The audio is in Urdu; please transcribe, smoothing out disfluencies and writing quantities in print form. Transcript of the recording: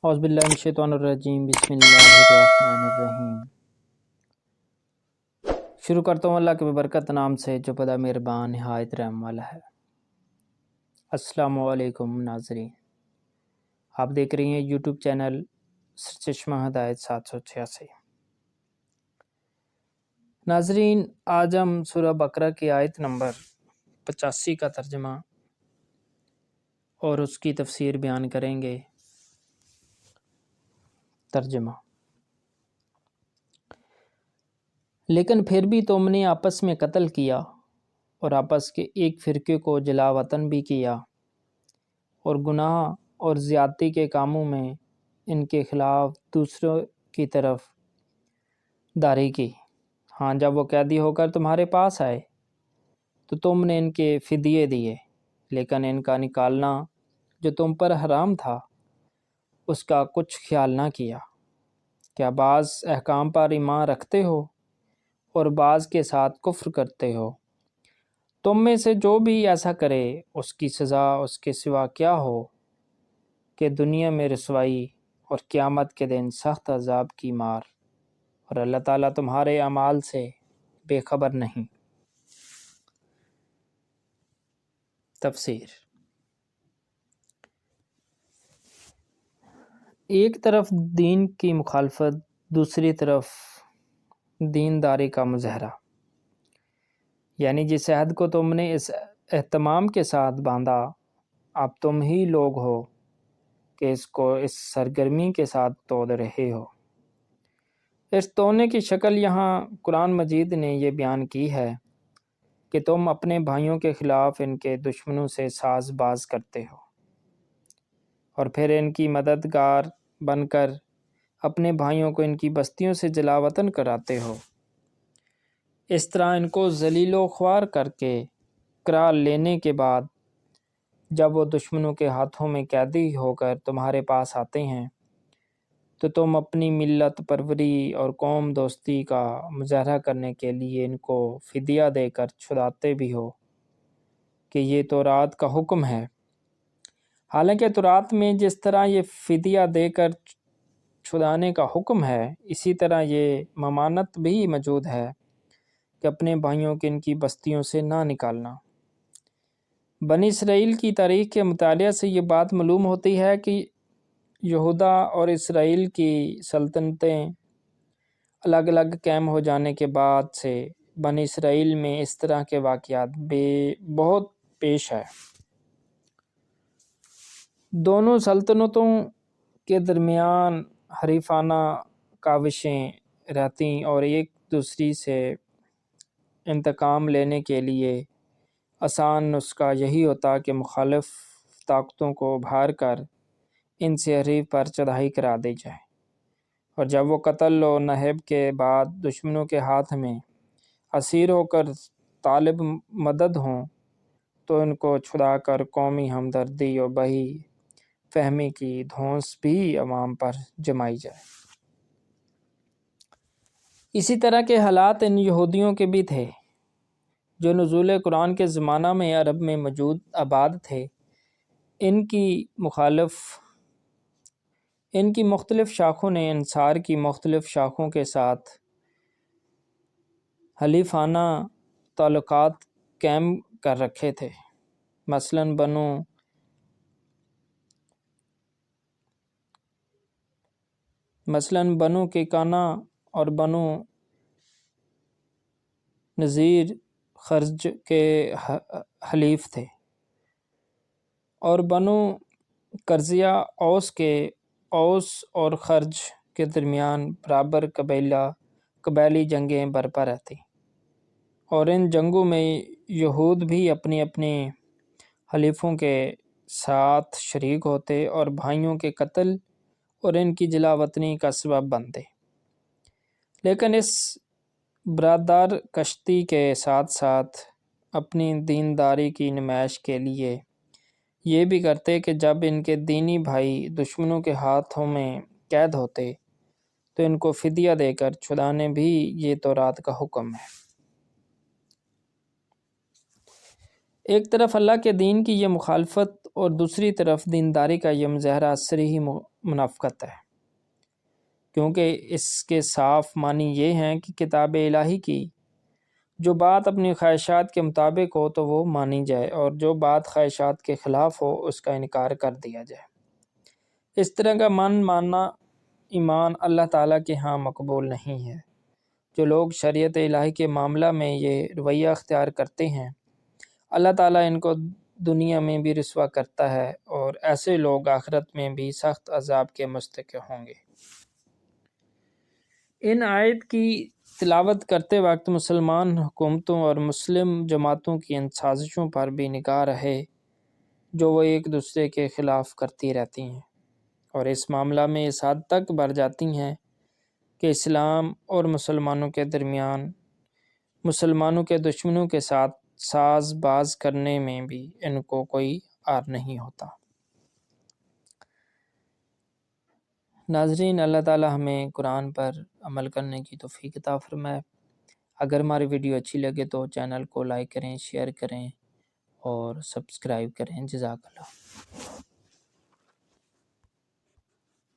اعوذ باللہ من الشیطان الرجیم، بسم اللہ الرحمن الرحیم۔ شروع کرتا ہوں اللہ کے ببرکت نام سے جو بڑا مہربان نہایت رحم والا ہے۔ السلام علیکم ناظرین، آپ دیکھ رہی ہیں یوٹیوب چینل سرچشمہ ہدایت 786۔ ناظرین، آج ہم سورہ بقرہ کی آیت نمبر 85 کا ترجمہ اور اس کی تفسیر بیان کریں گے۔ ترجمہ: لیکن پھر بھی تم نے آپس میں قتل کیا اور آپس کے ایک فرقے کو جلا وطن بھی کیا اور گناہ اور زیادتی کے کاموں میں ان کے خلاف دوسروں کی طرف داری کی۔ ہاں، جب وہ قیدی ہو کر تمہارے پاس آئے تو تم نے ان کے فدیے دیے، لیکن ان کا نکالنا جو تم پر حرام تھا اس کا کچھ خیال نہ کیا۔ کیا بعض احکام پر ایمان رکھتے ہو اور بعض کے ساتھ کفر کرتے ہو؟ تم میں سے جو بھی ایسا کرے اس کی سزا اس کے سوا کیا ہو کہ دنیا میں رسوائی اور قیامت کے دن سخت عذاب کی مار، اور اللہ تعالیٰ تمہارے اعمال سے بے خبر نہیں۔ تفسیر: ایک طرف دین کی مخالفت، دوسری طرف دینداری کا مظاہرہ، یعنی جس عہد کو تم نے اس اہتمام کے ساتھ باندھا، اب تم ہی لوگ ہو کہ اس کو اس سرگرمی کے ساتھ توڑ رہے ہو۔ اس توڑنے کی شکل یہاں قرآن مجید نے یہ بیان کی ہے کہ تم اپنے بھائیوں کے خلاف ان کے دشمنوں سے ساز باز کرتے ہو اور پھر ان کی مددگار بن کر اپنے بھائیوں کو ان کی بستیوں سے جلا وطن کراتے ہو۔ اس طرح ان کو ذلیل و خوار کر کے کرا لینے کے بعد جب وہ دشمنوں کے ہاتھوں میں قیدی ہو کر تمہارے پاس آتے ہیں تو تم اپنی ملت پروری اور قوم دوستی کا مظاہرہ کرنے کے لیے ان کو فدیہ دے کر چھڑاتے بھی ہو کہ یہ تورات کا حکم ہے۔ حالانکہ تورات میں جس طرح یہ فدیہ دے کر چھڑانے کا حکم ہے، اسی طرح یہ ممانعت بھی موجود ہے کہ اپنے بھائیوں کے ان کی بستیوں سے نہ نکالنا۔ بنی اسرائیل کی تاریخ کے مطالعہ سے یہ بات معلوم ہوتی ہے کہ یہودا اور اسرائیل کی سلطنتیں الگ الگ قائم ہو جانے کے بعد سے بنی اسرائیل میں اس طرح کے واقعات بہت پیش آئے۔ دونوں سلطنتوں کے درمیان حریفانہ کاوشیں رہتیں اور ایک دوسری سے انتقام لینے کے لیے آسان نسخہ یہی ہوتا کہ مخالف طاقتوں کو ابھار کر ان سے حریف پر چڑھائی کرا دی جائے، اور جب وہ قتل و نہب کے بعد دشمنوں کے ہاتھ میں اسیر ہو کر طالب مدد ہوں تو ان کو چھڑا کر قومی ہمدردی اور بہی فہمی کی دھونس بھی عوام پر جمائی جائے۔ اسی طرح کے حالات ان یہودیوں کے بھی تھے جو نزول قرآن کے زمانہ میں عرب میں موجود آباد تھے۔ ان کی مختلف شاخوں نے انصار کی مختلف شاخوں کے ساتھ حلیفانہ تعلقات قائم کر رکھے تھے۔ مثلاً بنو کینعہ اور بنو نذیر خزرج کے حلیف تھے، اور بنو قرظہ اوس اور خزرج کے درمیان برابر قبائلی جنگیں برپا رہتی، اور ان جنگوں میں یہود بھی اپنے اپنے حلیفوں کے ساتھ شریک ہوتے اور بھائیوں کے قتل اور ان کی جلا وطنی کا سبب بنتے۔ لیکن اس برادر کشتی کے ساتھ ساتھ اپنی دینداری کی نمائش کے لیے یہ بھی کرتے کہ جب ان کے دینی بھائی دشمنوں کے ہاتھوں میں قید ہوتے تو ان کو فدیہ دے کر چھڑانے بھی یہ تورات کا حکم ہے۔ ایک طرف اللہ کے دین کی یہ مخالفت اور دوسری طرف دینداری کا یہ مظاہرہ صریح منافقت ہے، کیونکہ اس کے صاف معنی یہ ہیں کہ کتاب الہی کی جو بات اپنی خواہشات کے مطابق ہو تو وہ مانی جائے، اور جو بات خواہشات کے خلاف ہو اس کا انکار کر دیا جائے۔ اس طرح کا ماننا ایمان اللہ تعالیٰ کے ہاں مقبول نہیں ہے۔ جو لوگ شریعت الہی کے معاملہ میں یہ رویہ اختیار کرتے ہیں، اللہ تعالیٰ ان کو دنیا میں بھی رسوا کرتا ہے، اور ایسے لوگ آخرت میں بھی سخت عذاب کے مستحق ہوں گے۔ ان آیت کی تلاوت کرتے وقت مسلمان حکومتوں اور مسلم جماعتوں کی ان سازشوں پر بھی نگاہ رہے جو وہ ایک دوسرے کے خلاف کرتی رہتی ہیں، اور اس معاملہ میں اس حد تک بڑھ جاتی ہیں کہ اسلام اور مسلمانوں کے درمیان مسلمانوں کے دشمنوں کے ساتھ ساز باز کرنے میں بھی ان کو کوئی عار نہیں ہوتا۔ ناظرین، اللہ تعالیٰ ہمیں قرآن پر عمل کرنے کی توفیق عطا فرمائے۔ اگر ہماری ویڈیو اچھی لگے تو چینل کو لائک کریں، شیئر کریں اور سبسکرائب کریں۔ جزاک اللہ۔